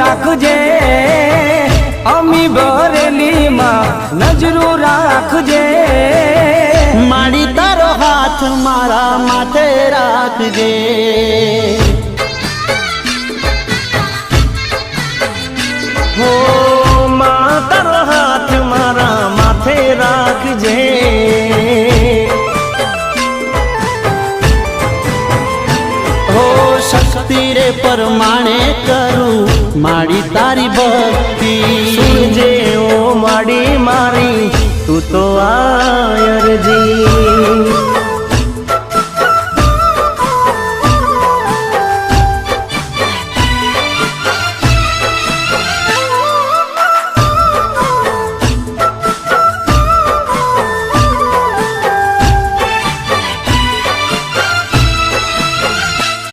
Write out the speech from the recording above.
રાખજે અમી બરેલી માં નજરું રાખજે માડી તારો હાથ મારા માથે રાખજે હો માં તારો હાથ મારા માથે રાખજે હો શક્તિ રે પરમાણે કરું માડી તારી ભક્તિ સુરજે ઓ માડી મારી તું તો આયરજી